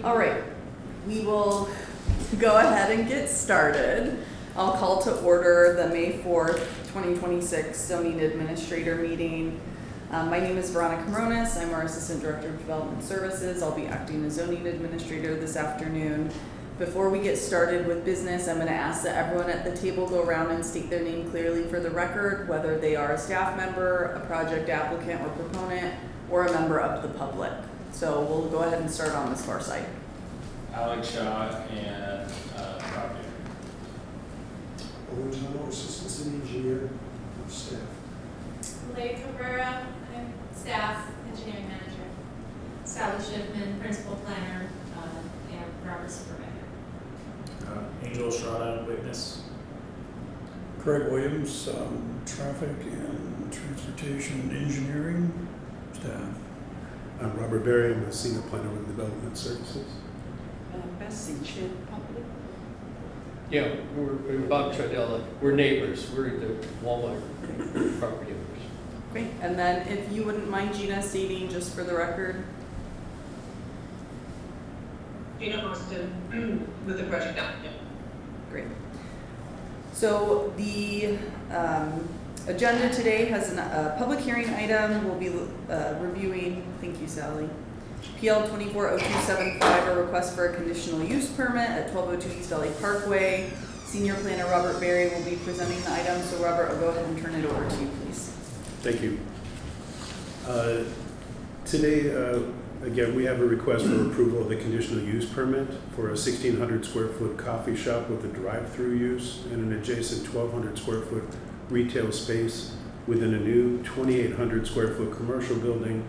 All right, we will go ahead and get started. I'll call to order the May 4th, 2026 Zoning Administrator meeting. My name is Veronica Moronis. I'm our Assistant Director of Development Services. I'll be acting as Zoning Administrator this afternoon. Before we get started with business, I'm going to ask that everyone at the table go around and state their name clearly for the record, whether they are a staff member, a project applicant or proponent, or a member of the public. So we'll go ahead and start on this far side. Alex Shaw and property. Owen Tunnell, Assistant City Engineer, staff. Leigh Cabrera, I'm staff engineering manager. Sally Schiffman, principal planner, and Robert Supervisor. Angel Estrada, witness. Craig Williams, traffic and transportation engineering staff. I'm Robert Berry. I'm a Senior Planner with Development Services. Bessie Chid, public. Yeah, we're Bob Tridella. We're neighbors. We're the Walmart property owners. Great. And then if you wouldn't mind, Gina, stating just for the record. Gina Austin with the project applicant. Great. So the agenda today has a public hearing item. We'll be reviewing, thank you, Sally, PL 240275, a request for a conditional use permit at 1202 East Valley Parkway. Senior Planner Robert Berry will be presenting the item. So Robert, I'll go ahead and turn it over to you, please. Thank you. Today, again, we have a request for approval of the conditional use permit for a 1,600 square foot coffee shop with a drive-through use and an adjacent 1,200 square foot retail space within a new 2,800 square foot commercial building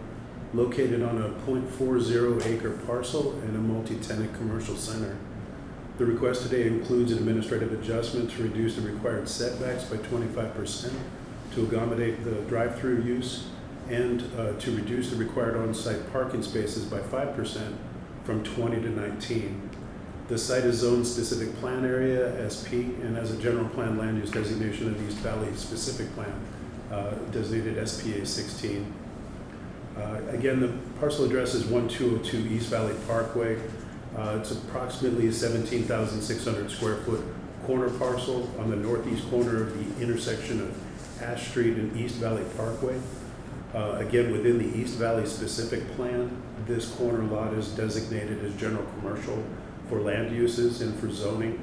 located on a 0.40 acre parcel and a multi-tenant commercial center. The request today includes an administrative adjustment to reduce the required setbacks by 25% to accommodate the drive-through use and to reduce the required on-site parking spaces by 5% from 20 to 19. The site is zoned specific plan area, SP, and has a general plan land use designation of East Valley specific plan, designated SPA 16. Again, the parcel address is 1202 East Valley Parkway. It's approximately a 17,600 square foot corner parcel on the northeast corner of the intersection of Ash Street and East Valley Parkway. Again, within the East Valley specific plan, this corner lot is designated as general commercial for land uses and for zoning.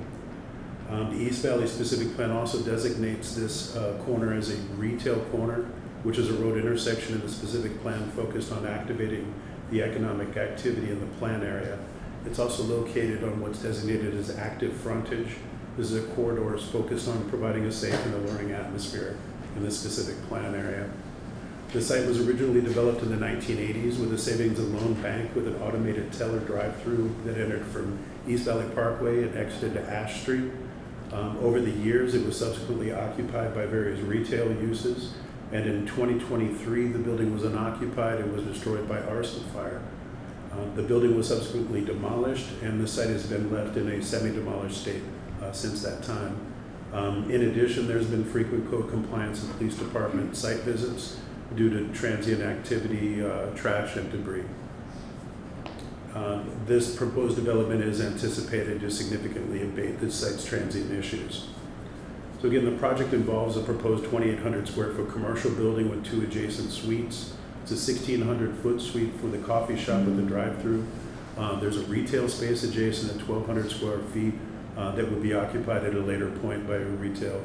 The East Valley specific plan also designates this corner as a retail corner, which is a road intersection in the specific plan focused on activating the economic activity in the plan area. It's also located on what's designated as active frontage. This is a corridor focused on providing a safe and alluring atmosphere in the specific plan area. The site was originally developed in the 1980s with a savings and loan bank with an automated teller drive-through that entered from East Valley Parkway and exited to Ash Street. Over the years, it was subsequently occupied by various retail uses, and in 2023, the building was unoccupied and was destroyed by arson fire. The building was subsequently demolished, and the site has been left in a semi-demolished state since that time. In addition, there's been frequent code compliance and police department site visits due to transient activity, trash, and debris. This proposed development is anticipated to significantly abate the site's transient issues. So again, the project involves a proposed 2,800 square foot commercial building with 2 adjacent suites. It's a 1,600 foot suite for the coffee shop with the drive-through. There's a retail space adjacent at 1,200 square feet that would be occupied at a later point by a retail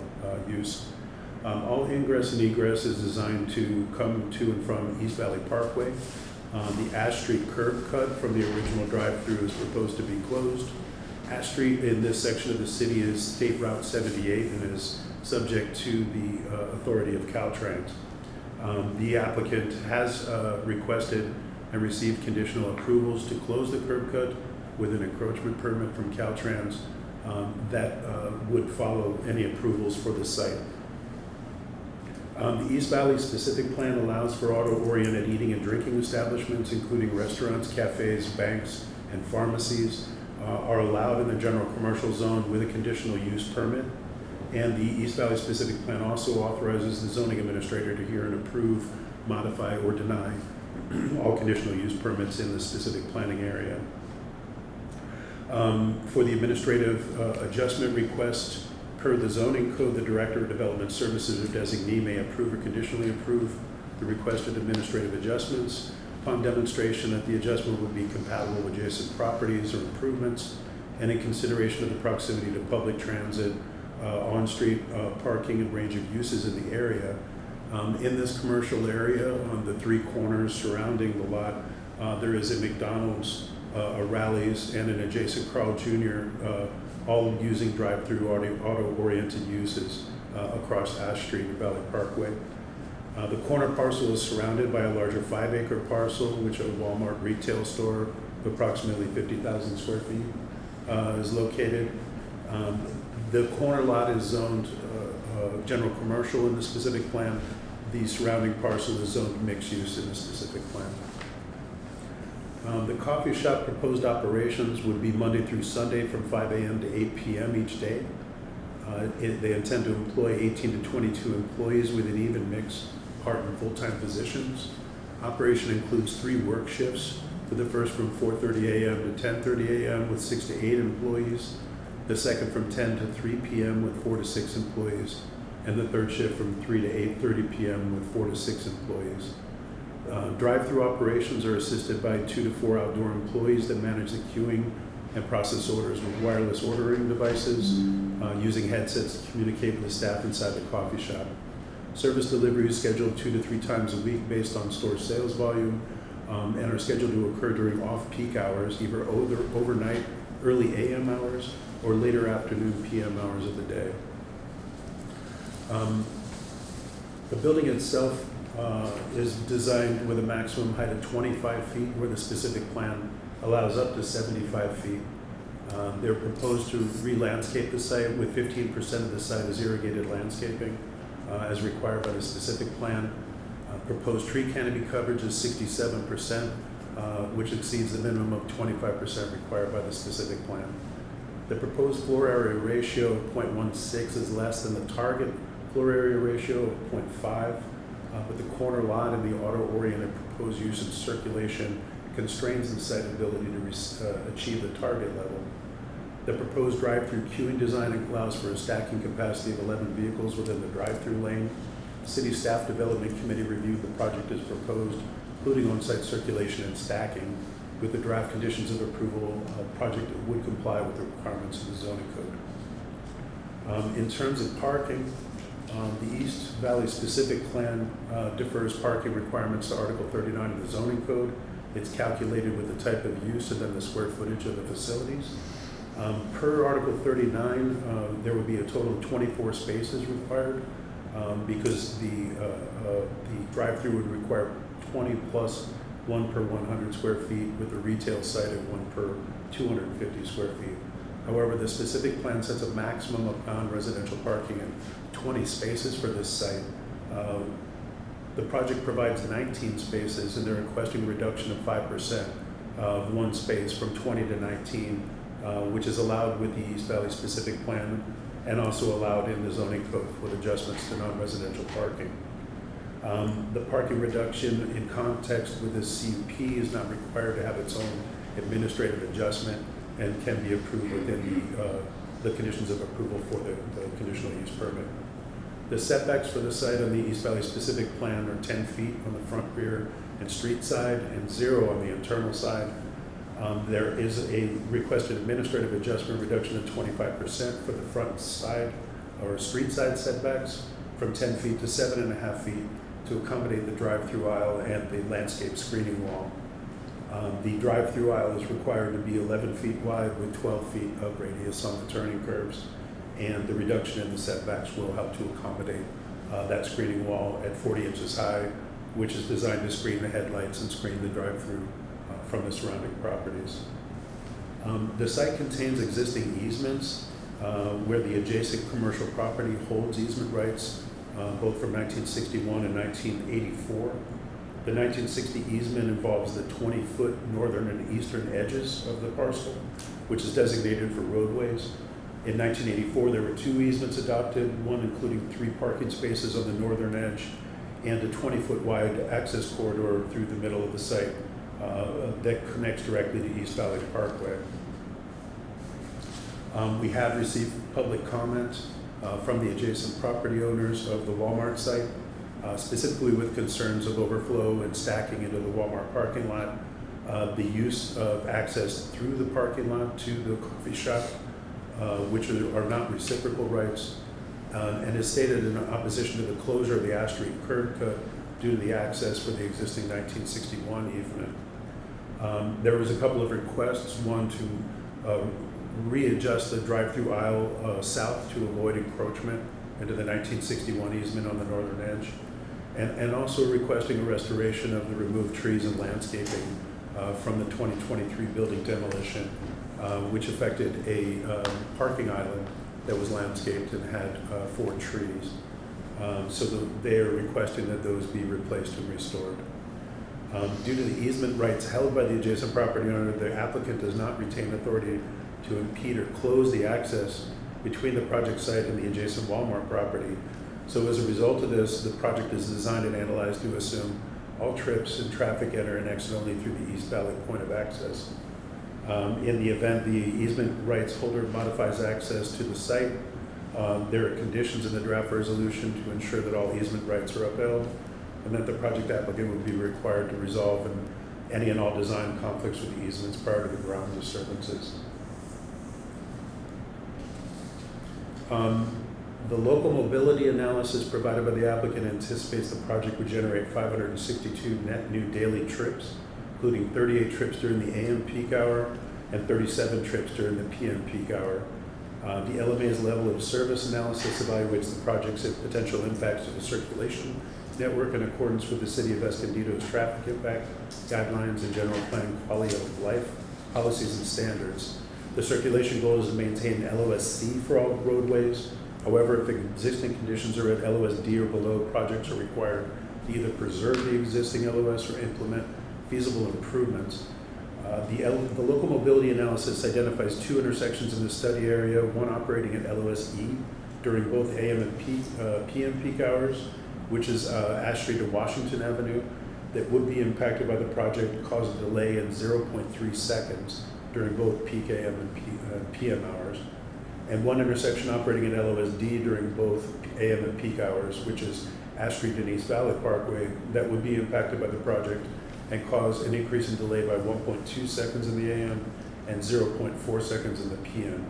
use. All ingress and egress is designed to come to and from East Valley Parkway. The Ash Street curb cut from the original drive-through is proposed to be closed. Ash Street in this section of the city is State Route 78 and is subject to the authority of Caltrans. The applicant has requested and received conditional approvals to close the curb cut with an encroachment permit from Caltrans that would follow any approvals for the site. The East Valley specific plan allows for auto-oriented eating and drinking establishments, including restaurants, cafes, banks, and pharmacies, are allowed in the general commercial zone with a conditional use permit. And the East Valley specific plan also authorizes the zoning administrator to hear and approve, modify, or deny all conditional use permits in the specific planning area. For the administrative adjustment request, per the zoning code, the Director of Development Services or designee may approve or conditionally approve the requested administrative adjustments upon demonstration that the adjustment would be compatible with adjacent properties or improvements, and in consideration of the proximity to public transit, on-street parking, and range of uses in the area. In this commercial area, on the three corners surrounding the lot, there is a McDonald's, a Rally's, and an adjacent Carl Jr., all using drive-through auto-oriented uses across Ash Street and Valley Parkway. The corner parcel is surrounded by a larger 5-acre parcel, which a Walmart retail store of approximately 50,000 square feet is located. The corner lot is zoned general commercial in the specific plan. The surrounding parcel is zoned mixed use in the specific plan. The coffee shop proposed operations would be Monday through Sunday from 5 a.m. to 8 p.m. each day. They intend to employ 18 to 22 employees with an even mix part and full-time positions. Operation includes 3 work shifts, with the first from 4:30 a.m. to 10:30 a.m. with 6 to 8 employees, the second from 10 to 3 p.m. with 4 to 6 employees, and the third shift from 3 to 8:30 p.m. with 4 to 6 employees. Drive-through operations are assisted by 2 to 4 outdoor employees that manage the queuing and process orders with wireless ordering devices, using headsets to communicate with the staff inside the coffee shop. Service delivery is scheduled 2 to 3 times a week based on store sales volume, and are scheduled to occur during off-peak hours, either overnight, early AM hours, or later afternoon PM hours of the day. The building itself is designed with a maximum height of 25 feet, where the specific plan allows up to 75 feet. They're proposed to re-landscape the site with 15% of the site as irrigated landscaping, as required by the specific plan. Proposed tree canopy coverage is 67%, which exceeds the minimum of 25% required by the specific plan. The proposed floor area ratio of 0.16 is less than the target floor area ratio of 0.5, but the corner lot and the auto-oriented proposed use of circulation constrains the site ability to achieve the target level. The proposed drive-through queuing design allows for a stacking capacity of 11 vehicles within the drive-through lane. City Staff Development Committee reviewed the project as proposed, including on-site circulation and stacking. With the draft conditions of approval, project would comply with the requirements of the zoning code. In terms of parking, the East Valley specific plan defers parking requirements to Article 39 of the zoning code. It's calculated with the type of use and then the square footage of the facilities. Per Article 39, there would be a total of 24 spaces required because the drive-through would require 20 plus 1 per 100 square feet, with a retail site at 1 per 250 square feet. However, the specific plan sets a maximum of non-residential parking at 20 spaces for this site. The project provides 19 spaces, and they're requesting a reduction of 5% of 1 space from 20 to 19, which is allowed with the East Valley specific plan and also allowed in the zoning code with adjustments to non-residential parking. The parking reduction in context with the CUP is not required to have its own administrative adjustment and can be approved within the conditions of approval for the conditional use permit. The setbacks for the site on the East Valley specific plan are 10 feet on the front, rear, and street side, and 0 on the internal side. There is a requested administrative adjustment reduction of 25% for the front side or street side setbacks from 10 feet to 7.5 feet to accommodate the drive-through aisle and the landscape screening wall. The drive-through aisle is required to be 11 feet wide with 12 feet of radius on the turning curves, and the reduction in the setbacks will help to accommodate that screening wall at 40 inches high, which is designed to screen the headlights and screen the drive-through from the surrounding properties. The site contains existing easements where the adjacent commercial property holds easement rights both from 1961 and 1984. The 1960 easement involves the 20-foot northern and eastern edges of the parcel, which is designated for roadways. In 1984, there were 2 easements adopted, one including 3 parking spaces on the northern edge and a 20-foot wide access corridor through the middle of the site that connects directly to East Valley Parkway. We have received public comment from the adjacent property owners of the Walmart site, specifically with concerns of overflow and stacking into the Walmart parking lot, the use of access through the parking lot to the coffee shop, which are not reciprocal rights, and is stated in opposition to the closure of the Ash Street curb cut due to the access for the existing 1961 easement. There was a couple of requests, one to readjust the drive-through aisle south to avoid encroachment into the 1961 easement on the northern edge, and also requesting a restoration of the removed trees and landscaping from the 2023 building demolition, which affected a parking island that was landscaped and had 4 trees. So they are requesting that those be replaced and restored. Due to the easement rights held by the adjacent property owner, the applicant does not retain authority to impede or close the access between the project site and the adjacent Walmart property. So as a result of this, the project is designed and analyzed to assume all trips and traffic enter and exit only through the East Valley point of access. In the event the easement rights holder modifies access to the site, there are conditions in the draft resolution to ensure that all easement rights are upheld, and that the project applicant would be required to resolve any and all design conflicts with the easements prior to the ground disturbances. The local mobility analysis provided by the applicant anticipates the project would generate 562 net new daily trips, including 38 trips during the AM peak hour and 37 trips during the PM peak hour. The LMA's level of service analysis evaluates the project's potential impacts to the circulation network in accordance with the City of Escondido's traffic impact guidelines and general plan quality of life policies and standards. The circulation goal is to maintain LOSC for all roadways. However, if existing conditions are at LOSD or below, projects are required to either preserve the existing LOS or implement feasible improvements. The local mobility analysis identifies 2 intersections in the study area, one operating at LOSE during both AM and PM peak hours, which is Ash Street and Washington Avenue, that would be impacted by the project, cause a delay in 0.3 seconds during both peak AM and PM hours, and one intersection operating at LOSD during both AM and peak hours, which is Ash Street and East Valley Parkway, that would be impacted by the project and cause an increase in delay by 1.2 seconds in the AM and 0.4 seconds in the PM.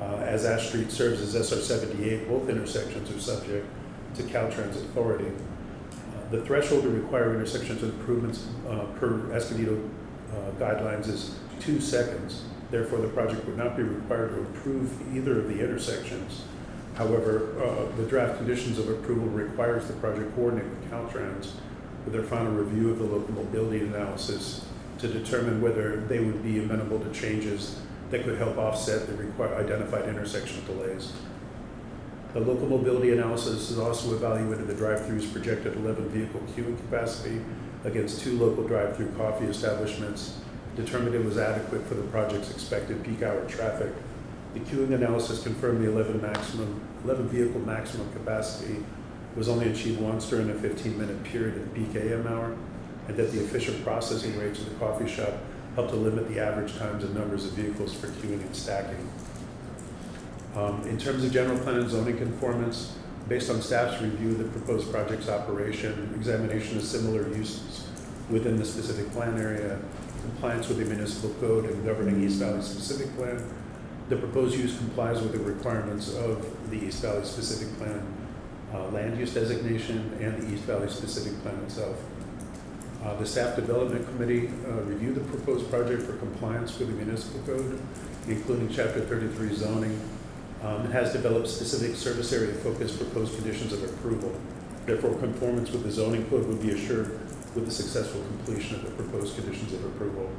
As Ash Street serves as SR 78, both intersections are subject to Caltrans authority. The threshold to require intersection improvements per Escondido guidelines is 2 seconds. Therefore, the project would not be required to approve either of the intersections. However, the draft conditions of approval requires the project coordinate with Caltrans with their final review of the local mobility analysis to determine whether they would be amenable to changes that could help offset the identified intersection delays. The local mobility analysis has also evaluated the drive-through's projected 11 vehicle queuing capacity against 2 local drive-through coffee establishments, determined it was adequate for the project's expected peak hour traffic. The queuing analysis confirmed the 11 vehicle maximum capacity was only achieved once during a 15-minute period at the peak AM hour, and that the efficient processing rates of the coffee shop helped to limit the average times and numbers of vehicles for queuing and stacking. In terms of general plan and zoning conformance, based on staff's review of the proposed project's operation, examination of similar uses within the specific plan area, compliance with the municipal code and governing East Valley specific plan, the proposed use complies with the requirements of the East Valley specific plan land use designation and the East Valley specific plan itself. The staff development committee reviewed the proposed project for compliance with the municipal code, including chapter 33 zoning. It has developed specific service area focused proposed conditions of approval. Therefore, conformance with the zoning code would be assured with the successful completion of the proposed conditions of approval.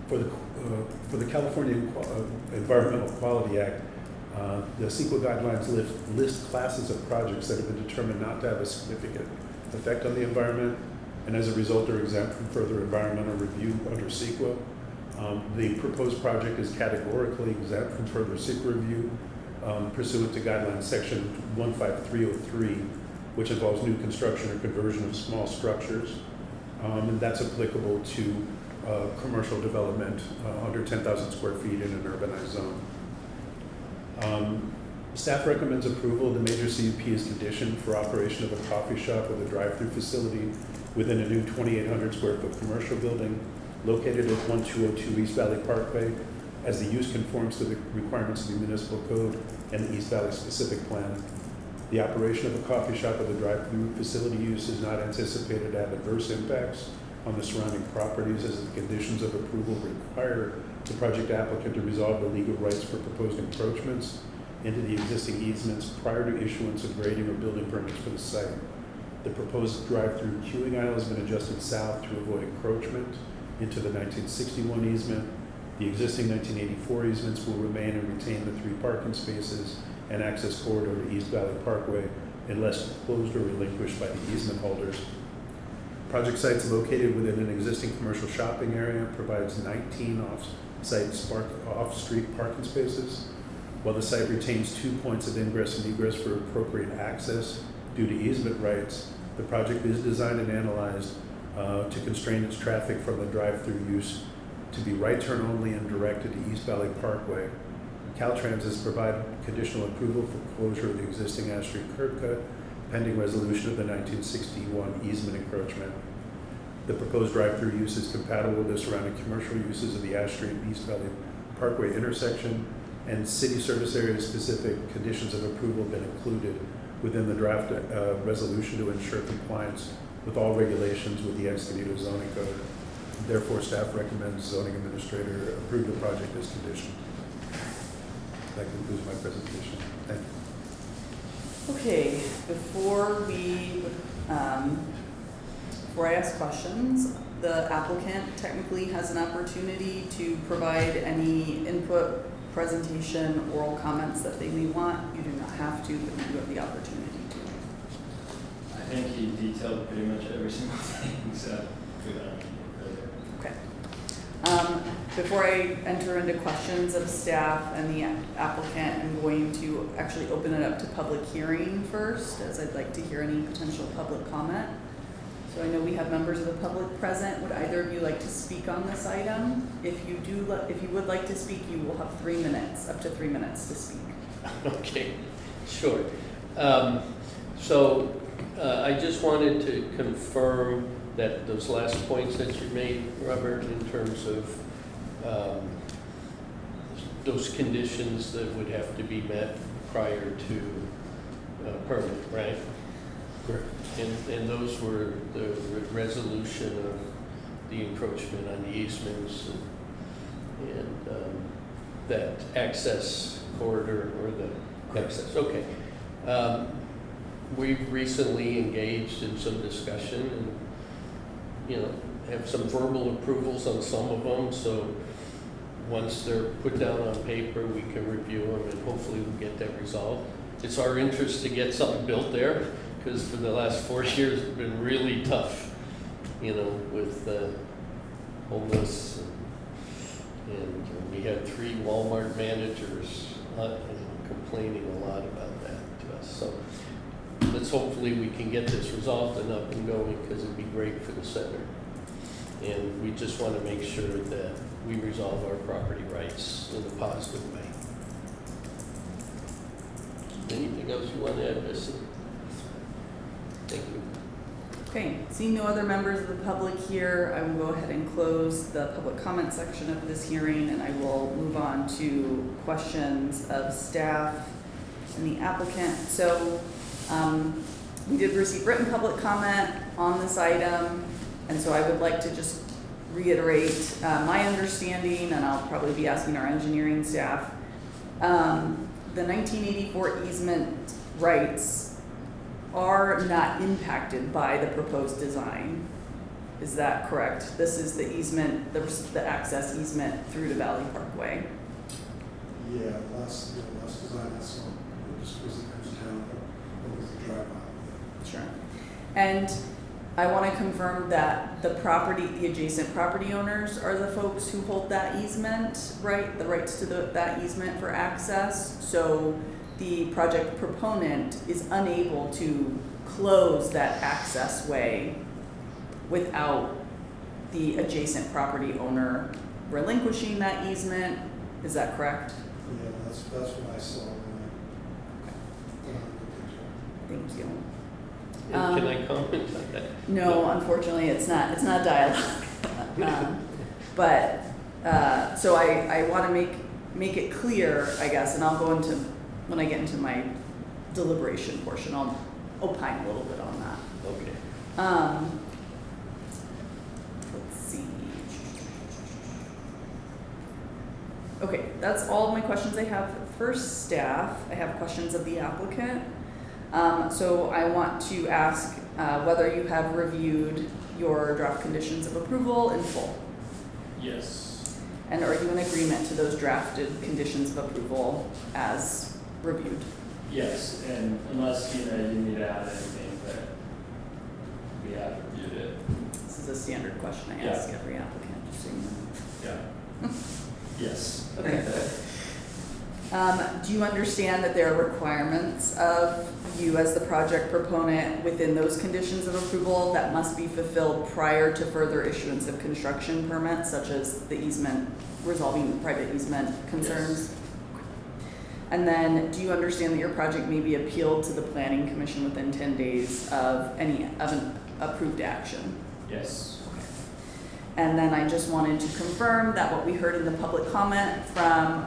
For the California Environmental Quality Act, the CEQA guidelines list classes of projects that have been determined not to have a significant effect on the environment, and as a result are exempt from further environmental review under CEQA. The proposed project is categorically exempt from further CEQA review pursuant to guidelines section 15303, which involves new construction or conversion of small structures, and that's applicable to commercial development under 10,000 square feet in an urbanized zone. Staff recommends approval of the major CUP as conditioned for operation of a coffee shop with a drive-through facility within a new 2,800 square foot commercial building located at 1202 East Valley Parkway, as the use conforms to the requirements of the municipal code and the East Valley specific plan. The operation of a coffee shop with a drive-through facility use is not anticipated to have adverse impacts on the surrounding properties, as the conditions of approval require the project applicant to resolve the legal rights for proposed encroachments into the existing easements prior to issuance of grading or building permits for the site. The proposed drive-through queuing aisle has been adjusted south to avoid encroachment into the 1961 easement. The existing 1984 easements will remain and retain the 3 parking spaces and access corridor to East Valley Parkway unless closed or relinquished by the easement holders. Project site is located within an existing commercial shopping area, provides 19 off-street parking spaces. While the site retains 2 points of ingress and egress for appropriate access due to easement rights, the project is designed and analyzed to constrain its traffic from the drive-through use to be right turn only and directed to East Valley Parkway. Caltrans has provided conditional approval for closure of the existing Ash Street curb cut pending resolution of the 1961 easement encroachment. The proposed drive-through use is compatible with the surrounding commercial uses of the Ash Street and East Valley Parkway intersection, and city service area specific conditions of approval have been included within the draft resolution to ensure compliance with all regulations with the Escondido Zoning Code. Therefore, staff recommends zoning administrator approve the project as conditioned. That concludes my presentation. Thank you. Okay, before I ask questions, the applicant technically has an opportunity to provide any input, presentation, oral comments that they may want. You do not have to, but you do have the opportunity to. I think he detailed pretty much every single thing, so we don't need further. Okay. Before I enter into questions of staff and the applicant, I'm going to actually open it up to public hearing first, as I'd like to hear any potential public comment. So I know we have members of the public present. Would either of you like to speak on this item? If you would like to speak, you will have 3 minutes, up to 3 minutes to speak. Okay, sure. I just wanted to confirm that those last points that you made, Robert, in terms of those conditions that would have to be met prior to permit, right? Correct. And those were the resolution of the encroachment on the easements and that access corridor or the access. Okay. We've recently engaged in some discussion and, have some verbal approvals on some of them. So once they're put down on paper, we can review them and hopefully we'll get that resolved. It's our interest to get something built there, because for the last 4 years it's been really tough, with homeless and we had 3 Walmart managers complaining a lot about that to us. So hopefully we can get this resolved and up and going, because it'd be great for the center. And we just want to make sure that we resolve our property rights in a positive way. Anything else you want to add, Missy? Thank you. Okay, seeing no other members of the public here, I will go ahead and close the public comment section of this hearing, and I will move on to questions of staff and the applicant. So we did receive written public comment on this item, and so I would like to just reiterate my understanding, and I'll probably be asking our engineering staff. The 1984 easement rights are not impacted by the proposed design. Is that correct? This is the easement, the access easement through to Valley Parkway. Yeah, last design, that's all. It just was the comes down over the drive aisle. Sure. And I want to confirm that the adjacent property owners are the folks who hold that easement, right? The rights to that easement for access. So the project proponent is unable to close that access way without the adjacent property owner relinquishing that easement. Is that correct? Yeah, that's what I saw when I looked into it. Thank you. And can I comment on that? No, unfortunately, it's not dialogue. But, so I want to make it clear, I guess, and I'll go into, when I get into my deliberation portion, I'll opine a little bit on that. Okay. Let's see. Okay, that's all of my questions I have for staff. I have questions of the applicant. So I want to ask whether you have reviewed your draft conditions of approval in full. Yes. And are you in agreement to those drafted conditions of approval as reviewed? Yes, and unless, you need to add anything, but we have reviewed it. This is a standard question I Yeah. ask every applicant, just so you know. Yeah. Yes. Okay. Do you understand that there are requirements of you as the project proponent within those conditions of approval that must be fulfilled prior to further issuance of construction permits, such as the easement, resolving private easement concerns? Yes. And then, do you understand that your project may be appealed to the planning commission within 10 days of an approved action? Yes. And then I just wanted to confirm that what we heard in the public comment from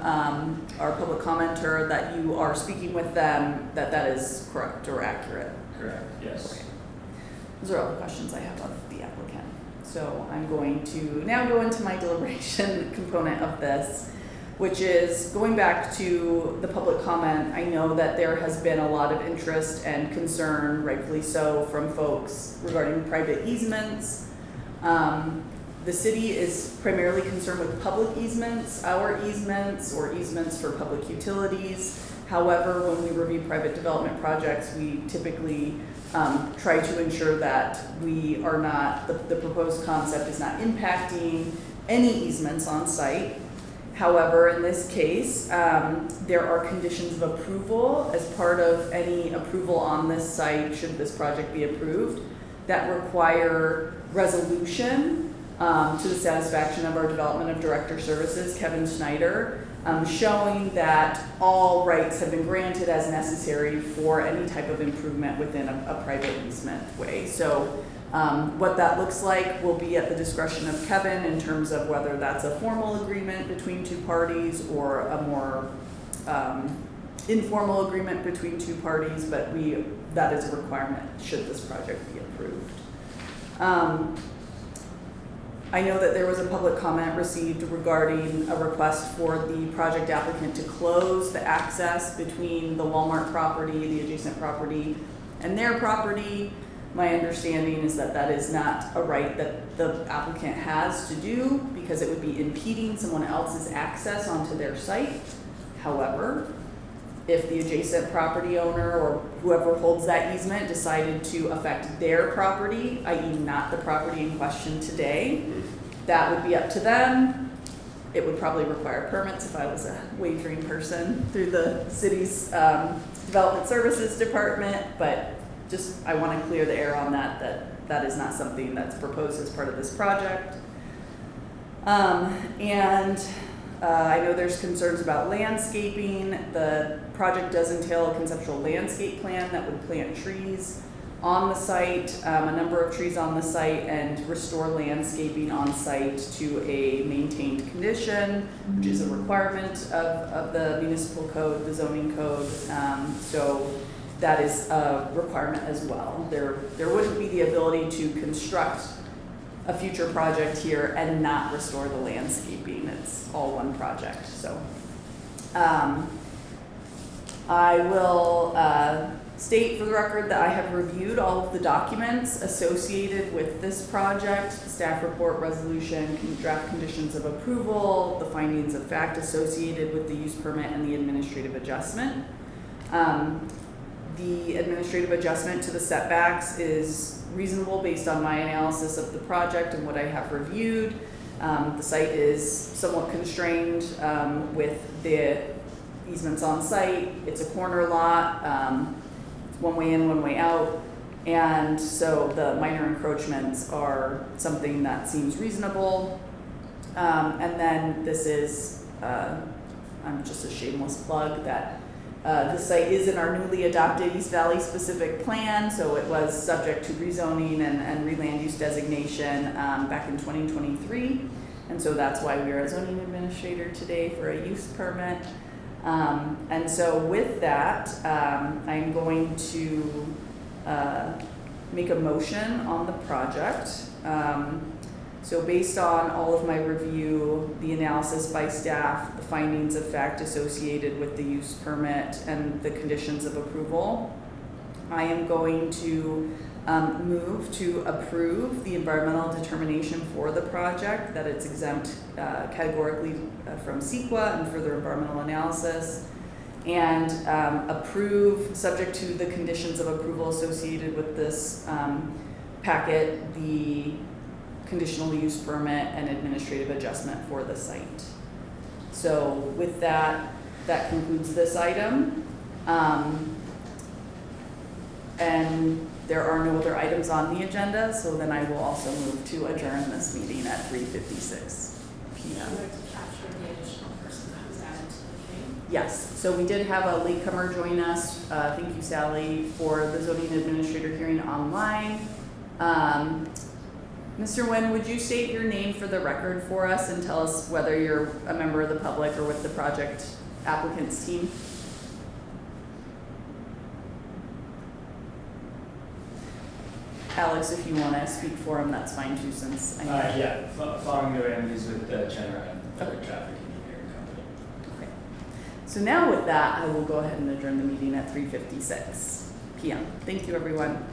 our public commenter, that you are speaking with them, that is correct or accurate. Correct, yes. Okay. Those are all the questions I have of the applicant. So I'm going to now go into my deliberation component of this, which is going back to the public comment. I know that there has been a lot of interest and concern, rightfully so, from folks regarding private easements. The city is primarily concerned with public easements, our easements, or easements for public utilities. However, when we review private development projects, we typically try to ensure that we are not, the proposed concept is not impacting any easements on site. However, in this case, there are conditions of approval as part of any approval on this site, should this project be approved, that require resolution to the satisfaction of our Development of Director Services, Kevin Schneider, showing that all rights have been granted as necessary for any type of improvement within a private easement way. So what that looks like will be at the discretion of Kevin in terms of whether that's a formal agreement between two parties or a more informal agreement between two parties, but that is a requirement should this project be approved. I know that there was a public comment received regarding a request for the project applicant to close the access between the Walmart property, the adjacent property, and their property. My understanding is that that is not a right that the applicant has to do because it would be impeding someone else's access onto their site. However, if the adjacent property owner or whoever holds that easement decided to affect their property, i.e. not the property in question today, that would be up to them. It would probably require permits if I was a wagering person through the city's development services department, but just I want to clear the air on that is not something that's proposed as part of this project. I know there's concerns about landscaping. The project does entail a conceptual landscape plan that would plant trees on the site, a number of trees on the site, and restore landscaping on site to a maintained condition, which is a requirement of the municipal code, the zoning code. So that is a requirement as well. There wouldn't be the ability to construct a future project here and not restore the landscaping. It's all one project. So I will state for the record that I have reviewed all of the documents associated with this project, staff report, resolution, draft conditions of approval, the findings of fact associated with the use permit, and the administrative adjustment. The administrative adjustment to the setbacks is reasonable based on my analysis of the project and what I have reviewed. The site is somewhat constrained with the easements on site. It's a corner lot. It's one way in, one way out. And so the minor encroachments are something that seems reasonable. And then this is, I'm just a shameless plug that the site is in our newly adopted East Valley specific plan, so it was subject to rezoning and re-land use designation back in 2023. And so that's why we are a zoning administrator today for a use permit. And so with that, I'm going to make a motion on the project. So based on all of my review, the analysis by staff, the findings of fact associated with the use permit and the conditions of approval, I am going to move to approve the environmental determination for the project, that it's exempt categorically from CEQA and further environmental analysis, and approve, subject to the conditions of approval associated with this packet, the conditional use permit and administrative adjustment for the site. So with that, that concludes this item. And there are no other items on the agenda, so then I will also move to adjourn this meeting at 3:56 p.m. I'd like to capture the additional person that was added to the meeting. Yes, so we did have a latecomer join us. Thank you, Sally, for the zoning administrator hearing online. Mr. Nguyen, would you state your name for the record for us and tell us whether you're a member of the public or with the project applicants team? Alex, if you want to speak for him, that's fine too, since I know. Yeah, following the Ramsey's with Chen Ryan, Public Traffic Engineering Company. Okay. So now with that, I will go ahead and adjourn the meeting at 3:56 p.m. Thank you, everyone.